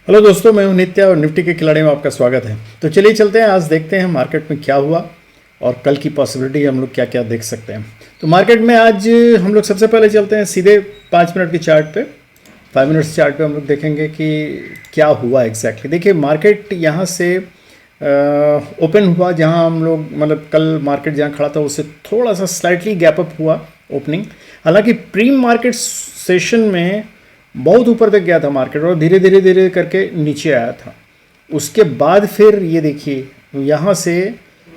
Hello दोस्तों, मैं हूं नित्या और निफ्टी के खिलाड़ी में आपका स्वागत है। तो चलिए चलते हैं, आज देखते हैं मार्केट में क्या हुआ और कल की पॉसिबिलिटी हम लोग क्या क्या देख सकते हैं। तो मार्केट में आज हम लोग सबसे पहले चलते हैं सीधे 5 मिनट की चार्ट पे। 5 मिनट्स चार्ट पे हम लोग देखेंगे कि क्या हुआ एग्जैक्टली। देखिए मार्केट यहाँ से ओपन हुआ, जहाँ हम लोग मतलब कल मार्केट जहाँ खड़ा था उससे थोड़ा सा स्लाइटली गैप अप हुआ ओपनिंग। हालांकि प्री मार्केट सेशन में बहुत ऊपर तक गया था मार्केट और धीरे धीरे धीरे करके नीचे आया था। उसके बाद फिर ये देखिए यहाँ से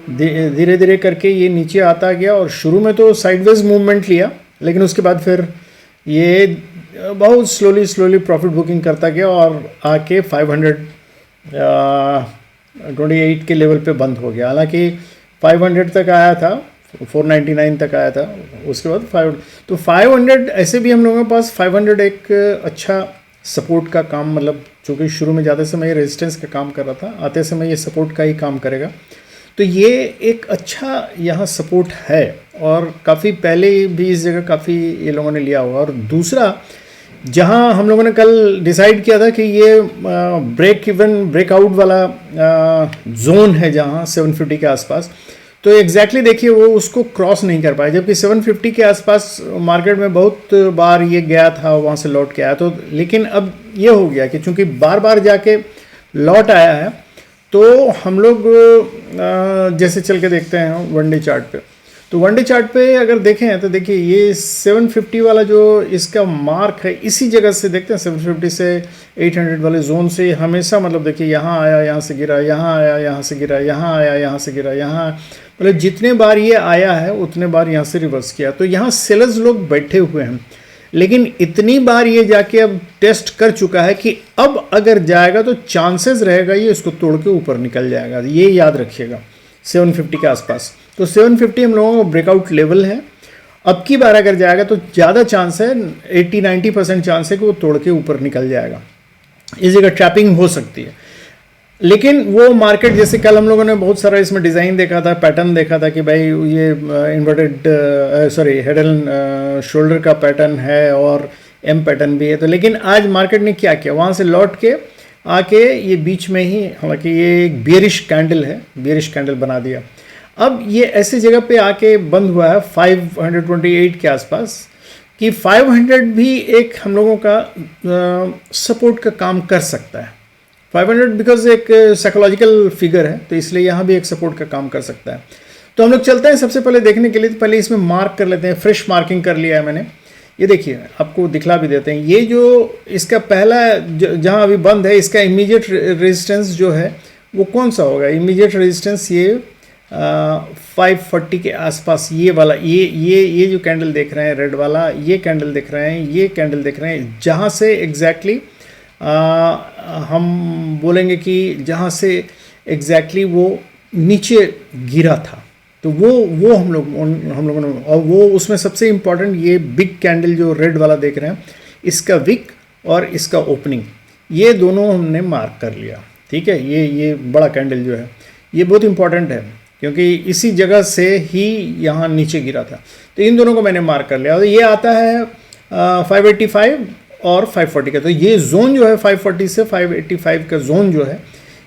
धीरे धीरे करके ये नीचे आता गया और शुरू में तो साइडवेज मूवमेंट लिया, लेकिन उसके बाद फिर ये बहुत स्लोली प्रॉफिट बुकिंग करता गया और आके 528 के लेवल पे बंद हो गया। हालांकि 500 तक आया था, 499 तक आया था, उसके बाद 500 ऐसे भी हम लोगों के पास 500 एक अच्छा सपोर्ट का काम, मतलब चूँकि शुरू में जाते समय ये रेजिस्टेंस का काम कर रहा था, आते समय ये सपोर्ट का ही काम करेगा। तो ये एक अच्छा यहाँ सपोर्ट है और काफ़ी पहले भी इस जगह काफ़ी ये लोगों ने लिया हुआ। और दूसरा, जहाँ हम लोगों ने कल डिसाइड किया था कि ये ब्रेकआउट वाला जोन है जहाँ 750 के आसपास, तो एग्जैक्टली देखिए वो उसको क्रॉस नहीं कर पाया, जबकि 750 के आसपास मार्केट में बहुत बार ये गया था, वहाँ से लौट के आया। तो लेकिन अब ये हो गया कि चूंकि बार बार जाके लौट आया है, तो हम लोग जैसे चल के देखते हैं वन डे चार्ट पे। तो वन डे चार्ट पे अगर देखें तो देखिए ये 750 वाला जो इसका मार्क है, इसी जगह से देखते हैं 750 से 800 वाले जोन से हमेशा, मतलब देखिए यहाँ आया, यहाँ से गिरा, यहाँ आया, यहाँ से गिरा, यहाँ आया, यहाँ से गिरा, यहाँ, मतलब जितने बार ये आया है उतने बार यहाँ से रिवर्स किया। तो यहाँ सेलर्स लोग बैठे हुए हैं, लेकिन इतनी बार ये जाके अब टेस्ट कर चुका है कि अब अगर जाएगा तो चांसेस रहेगा ये इसको तोड़ के ऊपर निकल जाएगा। ये याद रखिएगा 750 के आसपास। तो 750 हम लोगों का ब्रेकआउट लेवल है। अब की बार अगर जाएगा तो ज़्यादा चांस है, 80-90% चांस है कि वो तोड़ के ऊपर निकल जाएगा। इस जगह ट्रैपिंग हो सकती है, लेकिन वो मार्केट जैसे कल हम लोगों ने बहुत सारा इसमें डिज़ाइन देखा था, पैटर्न देखा था कि भाई ये इन्वर्टेड हेड एंड शोल्डर का पैटर्न है और एम पैटर्न भी है। तो लेकिन आज मार्केट ने क्या किया, वहाँ से लौट के आके ये बीच में ही, हालांकि ये एक बियरिश कैंडल है, बियरिश कैंडल बना दिया। अब ये ऐसी जगह पे आके बंद हुआ है 528 के आसपास कि 500 भी एक हम लोगों का सपोर्ट का काम कर सकता है। 500 बिकॉज एक साइकोलॉजिकल फिगर है, तो इसलिए यहाँ भी एक सपोर्ट का काम कर सकता है। तो हम लोग चलते हैं सबसे पहले देखने के लिए, तो पहले इसमें मार्क कर लेते हैं। फ्रेश मार्किंग कर लिया है मैंने, ये देखिए आपको दिखला भी देते हैं। ये जो इसका पहला जहाँ अभी बंद है, इसका इमीडिएट रेजिस्टेंस जो है वो कौन सा होगा? इमीडिएट रेजिस्टेंस ये 540 के आसपास, ये वाला, ये जो कैंडल देख रहे हैं रेड वाला, ये कैंडल देख रहे हैं, ये कैंडल देख रहे हैं, जहाँ से एग्जैक्टली हम बोलेंगे कि जहाँ से एग्जैक्टली वो नीचे गिरा था। तो वो हम लोगों ने, और वो उसमें सबसे इम्पॉर्टेंट ये बिग कैंडल जो रेड वाला देख रहे हैं, इसका विक और इसका ओपनिंग, ये दोनों हमने मार्क कर लिया। ठीक है, ये बड़ा कैंडल जो है ये बहुत इंपॉर्टेंट है, क्योंकि इसी जगह से ही यहाँ नीचे गिरा था। तो इन दोनों को मैंने मार्क कर लिया। और ये आता है 585 और 540 का। तो ये जोन जो है 540 से 585 का जोन जो है,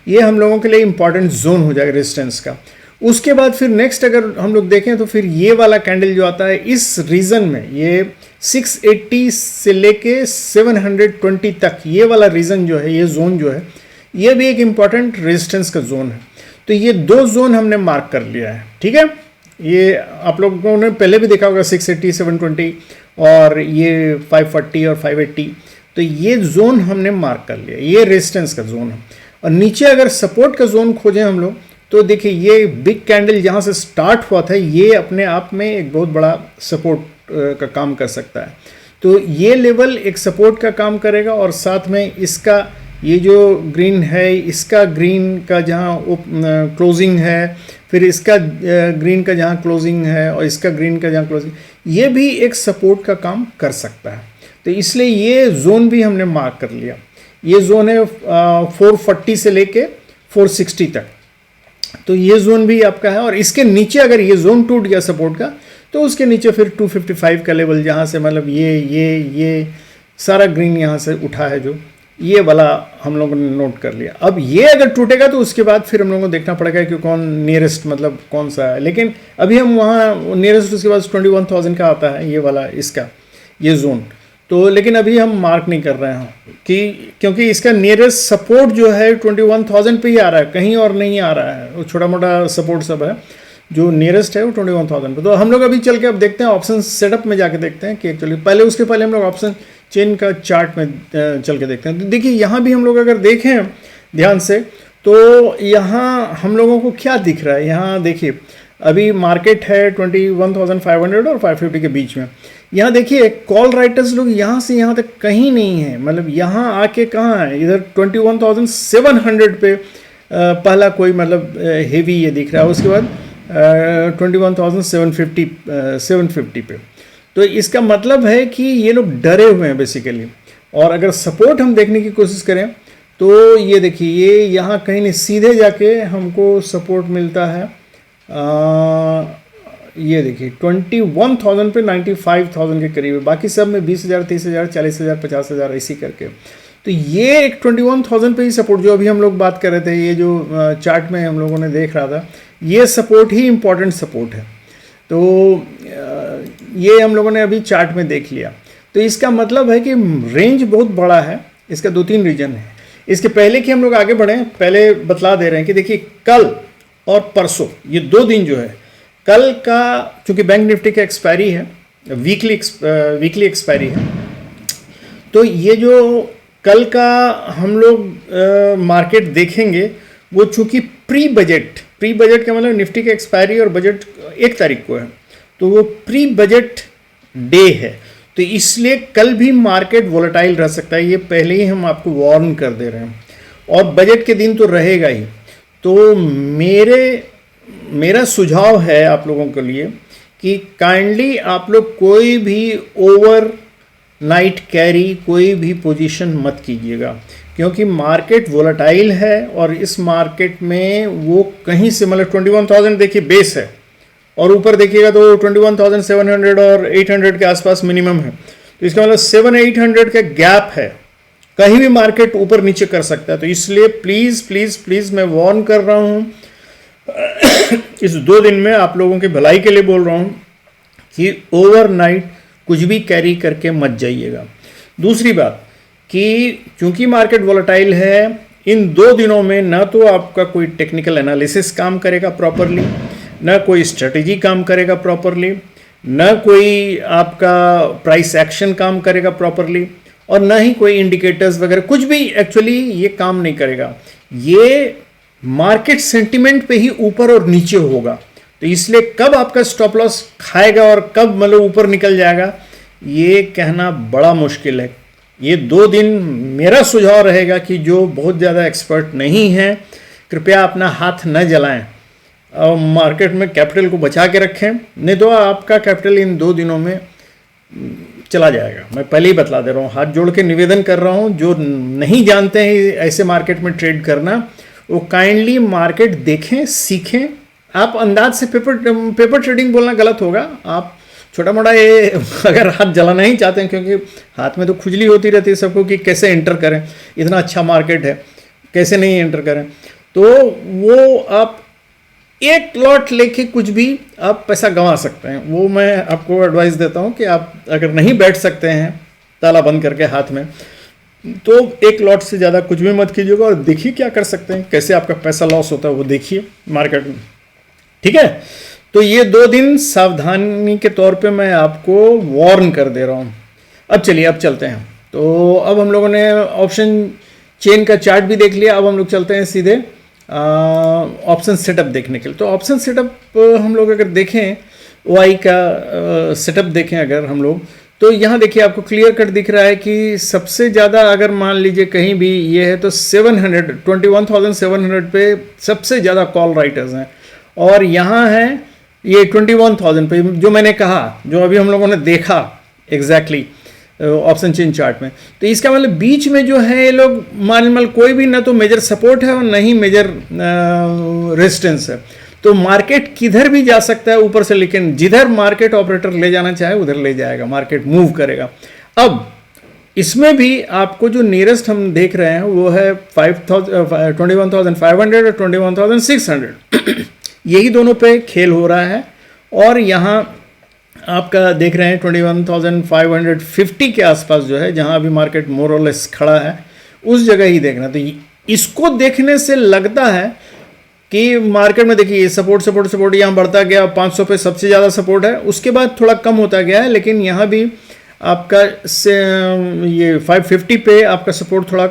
ये हम लोगों के लिए इंपॉर्टेंट जोन हो जाएगा रेजिस्टेंस का। उसके बाद फिर नेक्स्ट अगर हम लोग देखें तो फिर ये वाला कैंडल जो आता है इस रीजन में, ये 680 से लेके 720 तक, ये वाला रीजन जो है, ये जोन जो है, ये भी एक इम्पॉर्टेंट रेजिस्टेंस का जोन है। तो ये दो जोन हमने मार्क कर लिया है। ठीक है, ये आप लोगों ने पहले भी देखा होगा 680, 720 और ये 540 और 580। तो ये जोन हमने मार्क कर लिया, ये रेजिस्टेंस का जोन है। और नीचे अगर सपोर्ट का जोन खोजें हम लोग, तो देखिए ये बिग कैंडल जहाँ से स्टार्ट हुआ था, ये अपने आप में एक बहुत बड़ा सपोर्ट का काम कर सकता है। तो ये लेवल एक सपोर्ट का काम करेगा, और साथ में इसका ये जो ग्रीन है, इसका ग्रीन का जहाँ क्लोजिंग है, फिर इसका ग्रीन का जहाँ क्लोजिंग है, और इसका ग्रीन का जहाँ क्लोजिंग, ये भी एक सपोर्ट का काम कर सकता है। तो इसलिए ये जोन भी हमने मार्क कर लिया। ये जोन है 440 से लेके 460 तक। तो ये जोन भी आपका है, और इसके नीचे अगर ये जोन टूट गया सपोर्ट का, तो उसके नीचे फिर 255 का लेवल, जहाँ से मतलब ये सारा ग्रीन यहाँ से उठा है जो, ये वाला हम लोगों ने नोट कर लिया। अब ये अगर टूटेगा तो उसके बाद फिर हम लोगों को देखना पड़ेगा कि कौन नियरेस्ट मतलब कौन सा है, लेकिन अभी हम वहाँ नियरेस्ट उसके बाद 21,000 का आता है ये वाला इसका ये जोन, तो लेकिन अभी हम मार्क नहीं कर रहे हैं कि क्योंकि इसका नियरेस्ट सपोर्ट जो है 21,000 पे ही आ रहा है, कहीं और नहीं आ रहा है, वो छोटा मोटा सपोर्ट सब है, जो नियरेस्ट है वो 21,000 पे। तो हम लोग अभी चल के अब देखते हैं ऑप्शन सेटअप में जाके देखते हैं कि एक्चुअली पहले उसके पहले हम लोग ऑप्शन चेन का चार्ट में चल के देखते हैं। तो देखिए यहाँ भी हम लोग अगर देखें ध्यान से तो यहाँ हम लोगों को क्या दिख रहा है, यहाँ देखिए अभी मार्केट है 21,500 और 550 के बीच में। यहाँ देखिए कॉल राइटर्स लोग यहाँ से यहाँ तक कहीं नहीं है, मतलब यहाँ आके कहाँ है, इधर 21,700 पे पहला कोई मतलब हेवी ये दिख रहा है, उसके बाद 21,750 पे। तो इसका मतलब है कि ये लोग डरे हुए हैं बेसिकली। और अगर सपोर्ट हम देखने की कोशिश करें तो ये देखिए ये यहाँ कहीं नहीं, सीधे जाके हमको सपोर्ट मिलता है ये देखिए 21,000 पे 95,000 के करीब है, बाकी सब में 20,000 30,000 40,000 50,000 ऐसी करके। तो ये एक 21,000 पे ही सपोर्ट जो अभी हम लोग बात कर रहे थे, ये जो चार्ट में हम लोगों ने देख रहा था, ये सपोर्ट ही इम्पोर्टेंट सपोर्ट है। तो ये हम लोगों ने अभी चार्ट में देख लिया। तो इसका मतलब है कि रेंज बहुत बड़ा है, इसका 2-3 रीजन है। इसके पहले कि हम लोग आगे बढ़ें पहले बतला दे रहे हैं कि देखिए कल और परसों ये 2 दिन जो है, कल का चूंकि बैंक निफ्टी का एक्सपायरी है, वीकली एक्सपायरी है, तो ये जो कल का हम लोग मार्केट देखेंगे वो चूंकि प्री बजट का मतलब निफ्टी का एक्सपायरी और बजट 1 तारीख को है, तो वो प्री बजट डे है, तो इसलिए कल भी मार्केट वोलेटाइल रह सकता है, ये पहले ही हम आपको वार्न कर दे रहे हैं। और बजट के दिन तो रहेगा ही। तो मेरा सुझाव है आप लोगों के लिए कि काइंडली आप लोग कोई भी ओवर नाइट कैरी कोई भी पोजीशन मत कीजिएगा, क्योंकि मार्केट वोलेटाइल है और इस मार्केट में वो कहीं से मतलब 21,000 देखिए बेस है और ऊपर देखिएगा तो 21,700 और 800 के आसपास मिनिमम है, तो इसका मतलब 700-800 का गैप है, कहीं भी मार्केट ऊपर नीचे कर सकता है। तो इसलिए प्लीज़ प्लीज़ प्लीज़ मैं वार्न कर रहा हूँ इस 2 दिन में आप लोगों की भलाई के लिए बोल रहा हूँ कि ओवरनाइट कुछ भी कैरी करके मत जाइएगा। दूसरी बात कि चूंकि मार्केट वोलेटाइल है, इन 2 दिनों में ना तो आपका कोई टेक्निकल एनालिसिस काम करेगा प्रॉपरली, ना कोई स्ट्रेटेजी काम करेगा प्रॉपरली, ना कोई आपका प्राइस एक्शन काम करेगा प्रॉपरली, और ना ही कोई इंडिकेटर्स वगैरह कुछ भी एक्चुअली ये काम नहीं करेगा। ये मार्केट सेंटिमेंट पे ही ऊपर और नीचे होगा, तो इसलिए कब आपका स्टॉप लॉस खाएगा और कब मतलब ऊपर निकल जाएगा ये कहना बड़ा मुश्किल है। ये 2 दिन मेरा सुझाव रहेगा कि जो बहुत ज़्यादा एक्सपर्ट नहीं हैं कृपया अपना हाथ न जलाएं और मार्केट में कैपिटल को बचा के रखें, नहीं तो आपका कैपिटल इन 2 दिनों में चला जाएगा। मैं पहले ही बतला दे रहा हूँ, हाथ जोड़ के निवेदन कर रहा हूँ, जो नहीं जानते हैं ऐसे मार्केट में ट्रेड करना वो काइंडली मार्केट देखें सीखें। आप अंदाज से पेपर ट्रेडिंग बोलना गलत होगा, आप छोटा मोटा ये अगर हाथ जलाना ही चाहते हैं, क्योंकि हाथ में तो खुजली होती रहती है सबको कि कैसे एंटर करें, इतना अच्छा मार्केट है कैसे नहीं एंटर करें, तो वो आप एक लॉट लेके कुछ भी आप पैसा गंवा सकते हैं। वो मैं आपको एडवाइस देता हूं कि आप अगर नहीं बैठ सकते हैं ताला बंद करके हाथ में, तो एक लॉट से ज़्यादा कुछ भी मत कीजिएगा और देखिए क्या कर सकते हैं, कैसे आपका पैसा लॉस होता है वो देखिए मार्केट में, ठीक है। तो ये 2 दिन सावधानी के तौर पे मैं आपको वार्न कर दे रहा हूँ। अब चलिए अब चलते हैं। तो अब हम लोगों ने ऑप्शन चेन का चार्ट भी देख लिया, अब हम लोग चलते हैं सीधे ऑप्शन सेटअप देखने के लिए। तो ऑप्शन सेटअप हम लोग अगर देखें OI का सेटअप देखें अगर हम लोग, तो यहाँ देखिए आपको क्लियर कट दिख रहा है कि सबसे ज़्यादा अगर मान लीजिए कहीं भी ये है तो 21,700 पे सबसे ज़्यादा कॉल राइटर्स हैं, और यहाँ है ये 21,000 पे जो मैंने कहा, जो अभी हम लोगों ने देखा एग्जैक्टली ऑप्शन चेन चार्ट में। तो इसका मतलब बीच में जो है ये लोग मान कोई भी ना तो मेजर सपोर्ट है और ना ही मेजर रेजिस्टेंस है, तो मार्केट किधर भी जा सकता है ऊपर से, लेकिन जिधर मार्केट ऑपरेटर ले जाना चाहे उधर ले जाएगा, मार्केट मूव करेगा। अब इसमें भी आपको जो नियरेस्ट हम देख रहे हैं वो है 21,500 और 21,600 यही दोनों पे खेल हो रहा है। और यहाँ आपका देख रहे हैं 21,550 के आसपास जो है, जहाँ अभी मार्केट मोर और लेस खड़ा है, उस जगह ही देखना। तो इसको देखने से लगता है कि मार्केट में देखिए सपोर्ट यहाँ बढ़ता गया, 500 पे सबसे ज़्यादा सपोर्ट है, उसके बाद थोड़ा कम होता गया है, लेकिन यहाँ भी आपका से ये 550 पे आपका सपोर्ट थोड़ा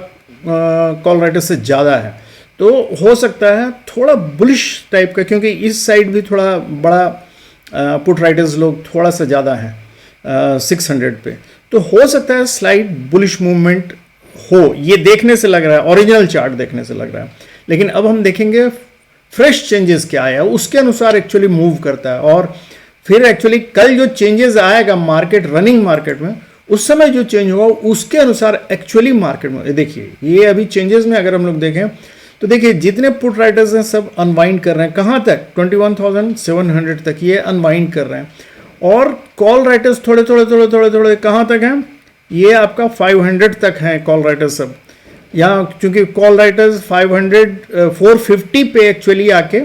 कॉल राइटर से ज़्यादा है। तो हो सकता है थोड़ा बुलिश टाइप का, क्योंकि इस साइड भी थोड़ा बड़ा पुट राइटर्स लोग थोड़ा सा ज़्यादा है 600 पे, तो हो सकता है स्लाइड बुलिश मूवमेंट हो, ये देखने से लग रहा है, ओरिजिनल चार्ट देखने से लग रहा है। लेकिन अब हम देखेंगे फ्रेश चेंजेस क्या आया, उसके अनुसार एक्चुअली मूव करता है। और फिर एक्चुअली कल जो चेंजेस आएगा मार्केट, रनिंग मार्केट में, उस समय जो चेंज होगा उसके अनुसार एक्चुअली मार्केट में देखिए, ये अभी चेंजेस में अगर हम लोग देखें तो देखिए जितने पुट राइटर्स हैं सब अनवाइंड कर रहे हैं, कहाँ तक, 21,700 तक ये अनवाइंड कर रहे हैं। और कॉल राइटर्स थोड़े कहाँ तक हैं, ये आपका 500 तक हैं कॉल राइटर्स सब यहाँ, चूंकि कॉल राइटर्स 450 पे एक्चुअली आके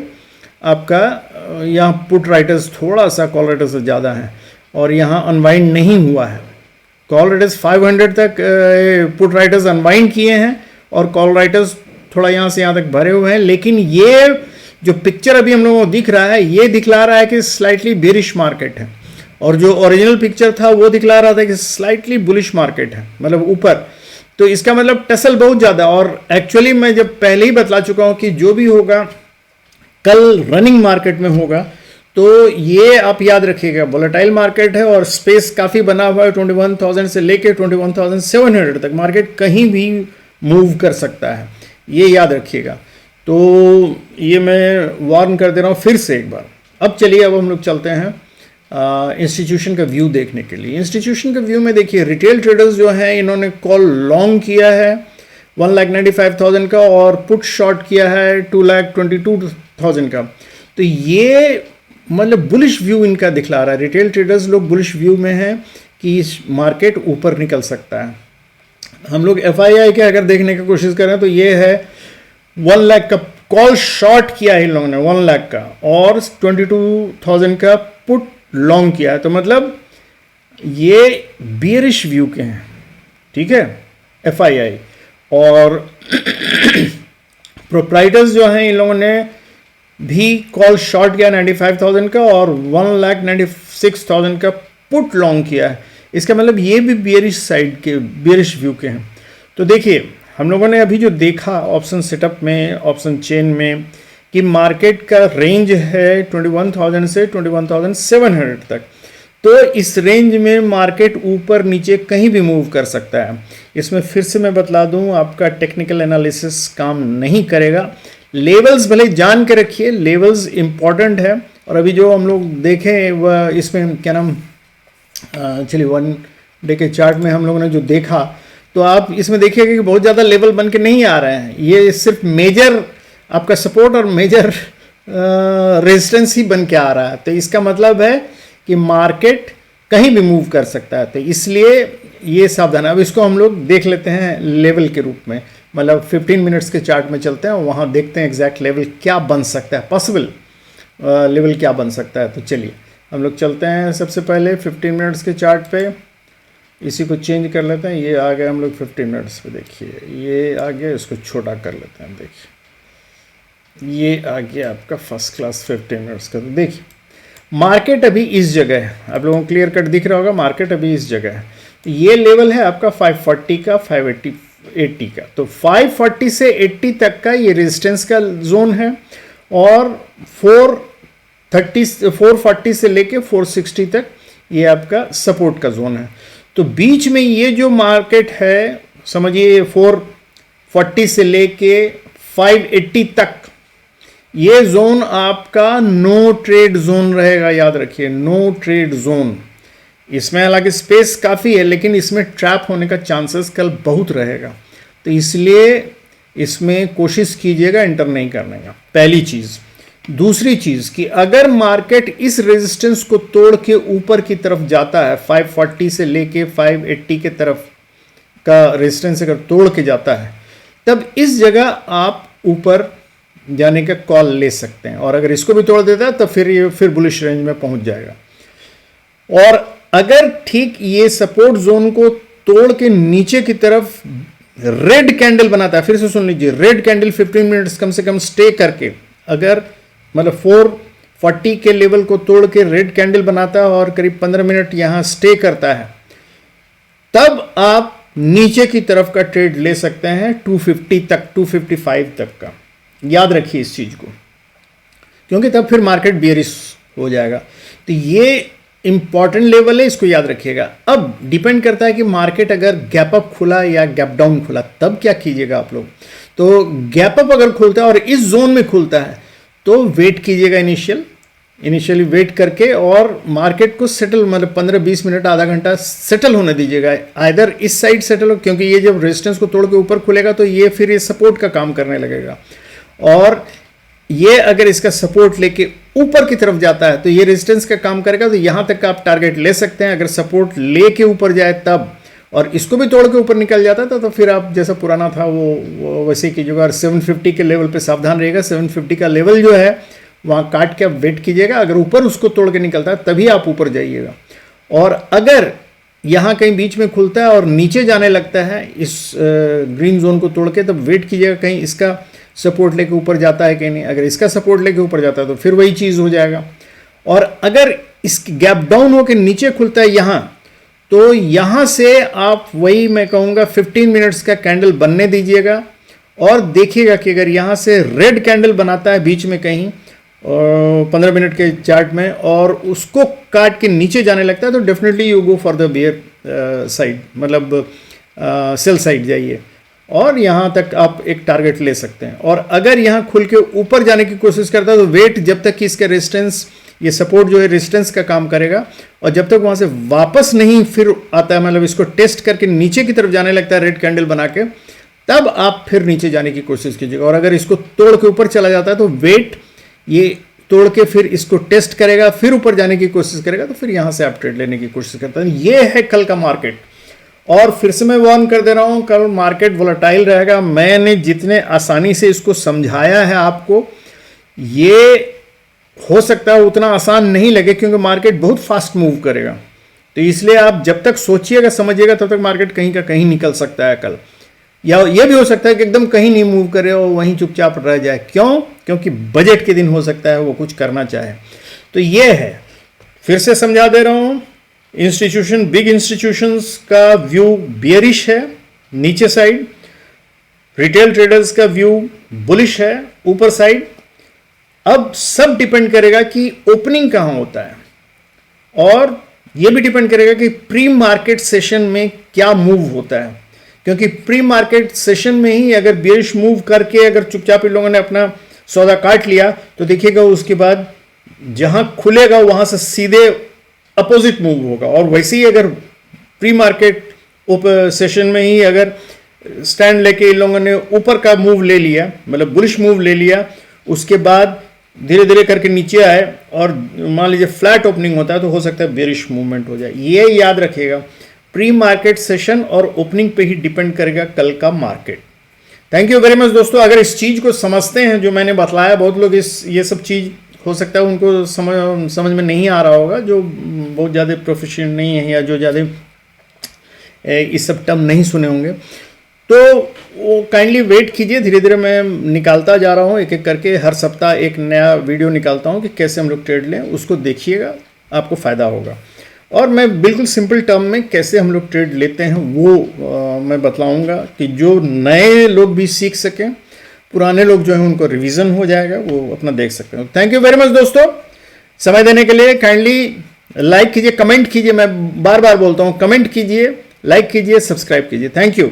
आपका यहाँ पुट राइटर्स थोड़ा सा कॉल राइटर्स से ज़्यादा है, और यहाँ अनवाइंड नहीं हुआ है। कॉल राइटर्स 500 तक पुट राइटर्स अनवाइंड किए हैं, और कॉल राइटर्स थोड़ा यहाँ से यहाँ तक भरे हुए हैं। लेकिन ये जो पिक्चर अभी हम लोगों को दिख रहा है, ये दिखला रहा है कि स्लाइटली बेरिश मार्केट है, और जो ओरिजिनल पिक्चर था वो दिखला रहा था कि स्लाइटली बुलिश मार्केट है, मतलब ऊपर। तो इसका मतलब टसल बहुत ज़्यादा। और एक्चुअली मैं जब पहले ही बतला चुका हूँ कि जो भी होगा कल रनिंग मार्केट में होगा, तो ये आप याद रखिएगा वोलेटाइल मार्केट है, और स्पेस काफ़ी बना हुआ है 21,000 से लेके 21,700 तक मार्केट कहीं भी मूव कर सकता है, ये याद रखिएगा। तो ये मैं वार्न कर दे रहा हूँ फिर से एक बार। अब चलिए, अब हम लोग चलते हैं इंस्टीट्यूशन का व्यू देखने के लिए। इंस्टीट्यूशन का व्यू में देखिए रिटेल ट्रेडर्स जो हैं इन्होंने कॉल लॉन्ग किया है 1,95,000 का, और पुट शॉर्ट किया है 2,22,000 का। तो ये मतलब बुलिश व्यू इनका दिखला रहा है, रिटेल ट्रेडर्स लोग बुलिश व्यू में हैं कि इस मार्केट ऊपर निकल सकता है। हम लोग FII के अगर देखने की कोशिश करें तो ये है 1 लाख का कॉल शॉर्ट किया है इन लोगों ने 1 लाख का, और 22,000 का पुट लॉन्ग किया है। तो मतलब ये बियरिश व्यू के हैं, ठीक है, FII। और प्रोप्राइटर्स जो हैं इन लोगों ने भी कॉल शॉर्ट किया 95,000 का, और 1,96,000 का पुट लॉन्ग किया है। इसका मतलब ये भी बियरिश साइड के, बियरिश व्यू के हैं। तो देखिए हम लोगों ने अभी जो देखा ऑप्शन सेटअप में, ऑप्शन चेन में, कि मार्केट का रेंज है 21,000 से 21,700 तक। तो इस रेंज में मार्केट ऊपर नीचे कहीं भी मूव कर सकता है। इसमें फिर से मैं बतला दूं, आपका टेक्निकल एनालिसिस काम नहीं करेगा। लेवल्स भले जान के रखिए, लेवल्स इंपॉर्टेंट है। और अभी जो हम लोग देखें वह इसमें क्या नाम, चलिए 1 डे के चार्ट में हम लोगों ने जो देखा, तो आप इसमें देखिएगा कि बहुत ज़्यादा लेवल बन के नहीं आ रहे हैं। ये सिर्फ मेजर आपका सपोर्ट और मेजर रेजिस्टेंस ही बन के आ रहा है। तो इसका मतलब है कि मार्केट कहीं भी मूव कर सकता है। तो इसलिए ये सावधान। अब इसको हम लोग देख लेते हैं लेवल के रूप में, मतलब 15 मिनट्स के चार्ट में चलते हैं, वहाँ देखते हैं एग्जैक्ट लेवल क्या बन सकता है, पॉसिबल लेवल क्या बन सकता है। तो चलिए हम लोग चलते हैं सबसे पहले 15 मिनट्स के चार्ट पे। इसी को चेंज कर लेते हैं, ये आ गया हम लोग 15 मिनट्स पे, देखिए ये आ गया, इसको छोटा कर लेते हैं। देखिए ये आ गया आपका फर्स्ट क्लास 15 मिनट्स का। तो देखिए मार्केट अभी इस जगह है, आप लोगों को क्लियर कट दिख रहा होगा, मार्केट अभी इस जगह है। तो ये लेवल है आपका 540 का, 580 का। तो 540 से 80 तक का ये रेजिस्टेंस का जोन है, और 440 से लेके 460 तक ये आपका सपोर्ट का जोन है। तो बीच में ये जो मार्केट है, समझिए 440 से लेके 580 तक, ये जोन आपका नो ट्रेड जोन रहेगा, याद रखिए, नो ट्रेड जोन। इसमें हालांकि स्पेस काफ़ी है, लेकिन इसमें ट्रैप होने का चांसेस कल बहुत रहेगा। तो इसलिए इसमें कोशिश कीजिएगा इंटर नहीं करने का, पहली चीज़। दूसरी चीज़ कि अगर मार्केट इस रेजिस्टेंस को तोड़ के ऊपर की तरफ जाता है 540 से लेके 580 के तरफ का रेजिस्टेंस अगर तोड़ के जाता है तब इस जगह आप ऊपर जाने का कॉल ले सकते हैं, और अगर इसको भी तोड़ देता है तो फिर ये फिर बुलिश रेंज में पहुंच जाएगा। और अगर ठीक ये सपोर्ट जोन को तोड़ के नीचे की तरफ रेड कैंडल बनाता है, फिर से सुन लीजिए, रेड कैंडल 15 मिनट्स कम से कम स्टे करके, अगर मतलब 440 के लेवल को तोड़ के रेड कैंडल बनाता है और करीब 15 मिनट यहां स्टे करता है, तब आप नीचे की तरफ का ट्रेड ले सकते हैं 250 तक, 255 तक का। याद रखिए इस चीज को, क्योंकि तब फिर मार्केट बियरिश हो जाएगा। तो ये इंपॉर्टेंट लेवल है, इसको याद रखिएगा। अब डिपेंड करता है कि मार्केट अगर गैप अप खुला या गैप डाउन खुला, तब क्या कीजिएगा आप लोग। तो गैप अप अगर खुलता है और इस जोन में खुलता है तो वेट कीजिएगा, इनिशियली वेट करके, और मार्केट को सेटल, मतलब 15-20 मिनट, आधा घंटा सेटल होने दीजिएगा। आइदर इस साइड सेटल हो, क्योंकि ये जब रेजिस्टेंस को तोड़ के ऊपर खुलेगा तो ये फिर ये सपोर्ट का काम करने लगेगा, और ये अगर इसका सपोर्ट लेके ऊपर की तरफ जाता है तो ये रेजिस्टेंस का काम करेगा। तो यहां तक का आप टारगेट ले सकते हैं। अगर सपोर्ट लेके ऊपर जाए तब, और इसको भी तोड़ के ऊपर निकल जाता है तो फिर आप जैसा पुराना था वो वैसे ही कीजिएगा। और 750 के लेवल पे सावधान रहिएगा। 750 का लेवल जो है वहां काट के आप वेट कीजिएगा। अगर ऊपर उसको तोड़ के निकलता है तभी आप ऊपर जाइएगा। और अगर यहां कहीं बीच में खुलता है और नीचे जाने लगता है इस ग्रीन जोन को तोड़ के, तब वेट कीजिएगा कहीं इसका सपोर्ट लेके ऊपर जाता है कि नहीं। अगर इसका सपोर्ट लेके ऊपर जाता है तो फिर वही चीज हो जाएगा। और अगर इस गैप डाउन होकर नीचे खुलता है यहां, तो यहां से आप वही मैं कहूंगा 15 मिनट्स का कैंडल बनने दीजिएगा, और देखिएगा कि अगर यहां से रेड कैंडल बनाता है बीच में कहीं 15 मिनट के चार्ट में, और उसको काट के नीचे जाने लगता है, तो definitely you go for the bear side, मतलब सेल साइड जाइए, और यहां तक आप एक टारगेट ले सकते हैं। और अगर यहां खुल के ऊपर जाने की कोशिश करता है तो वेट जब तक कि इसका रेजिस्टेंस, ये सपोर्ट जो है रेजिस्टेंस का काम करेगा, और जब तक वहां से वापस नहीं फिर आता है, मतलब इसको टेस्ट करके नीचे की तरफ जाने लगता है रेड कैंडल बना के, तब आप फिर नीचे जाने की कोशिश कीजिएगा। और अगर इसको तोड़ के ऊपर चला जाता है तो वेट, ये तोड़ के फिर इसको टेस्ट करेगा, फिर ऊपर जाने की कोशिश करेगा, तो फिर यहां से आप ट्रेड लेने की कोशिश करते हैं। ये है कल का मार्केट। और फिर से मैं वार्न कर दे रहा हूं, कल मार्केट वोलेटाइल रहेगा। मैंने जितने आसानी से इसको समझाया है आपको, ये हो सकता है उतना आसान नहीं लगे, क्योंकि मार्केट बहुत फास्ट मूव करेगा। तो इसलिए आप जब तक सोचिएगा समझिएगा तब तक मार्केट कहीं का कहीं निकल सकता है कल, या यह भी हो सकता है कि एकदम कहीं नहीं मूव करे और वहीं चुपचाप रह जाए। क्यों? क्योंकि बजट के दिन हो सकता है वो कुछ करना चाहे। तो ये है, फिर से समझा दे रहा हूं, इंस्टीट्यूशन, बिग इंस्टीट्यूशंस का व्यू बियरिश है नीचे साइड, रिटेल ट्रेडर्स का व्यू बुलिश है ऊपर साइड। अब सब डिपेंड करेगा कि ओपनिंग कहां होता है, और यह भी डिपेंड करेगा कि प्री मार्केट सेशन में क्या मूव होता है, क्योंकि प्री मार्केट सेशन में ही अगर बियरिश मूव करके अगर चुपचाप इन लोगों ने अपना सौदा काट लिया, तो देखिएगा उसके बाद जहां खुलेगा वहां से सीधे अपोजिट मूव होगा। और वैसे ही अगर प्री मार्केट सेशन में ही अगर स्टैंड लेके इन लोगों ने ऊपर का मूव ले लिया, मतलब बुलिश मूव ले लिया, उसके बाद धीरे धीरे करके नीचे आए और मान लीजिए फ्लैट ओपनिंग होता है, तो हो सकता है बेरिश मूवमेंट हो जाए। ये याद रखिएगा, प्री मार्केट सेशन और ओपनिंग पे ही डिपेंड करेगा कल का market. Thank you very much दोस्तों। अगर इस चीज को समझते हैं जो मैंने बतलाया, बहुत लोग ये सब चीज हो सकता है उनको समझ में नहीं आ रहा होगा, जो बहुत ज़्यादा प्रोफेशनल नहीं है या जो ज़्यादा इस सब टर्म नहीं सुने होंगे, तो वो काइंडली वेट कीजिए। धीरे धीरे मैं निकालता जा रहा हूँ, एक एक करके हर सप्ताह एक नया वीडियो निकालता हूँ कि कैसे हम लोग ट्रेड लें, उसको देखिएगा, आपको फ़ायदा होगा। और मैं बिल्कुल सिंपल टर्म में कैसे हम लोग ट्रेड लेते हैं वो मैं बतलाऊँगा, कि जो नए लोग भी सीख सकें, पुराने लोग जो हैं उनको रिवीजन हो जाएगा, वो अपना देख सकते हैं। थैंक यू वेरी मच दोस्तों, समय देने के लिए। काइंडली लाइक कीजिए, कमेंट कीजिए, मैं बार बार बोलता हूँ, कमेंट कीजिए, लाइक कीजिए, सब्सक्राइब कीजिए। Thank you.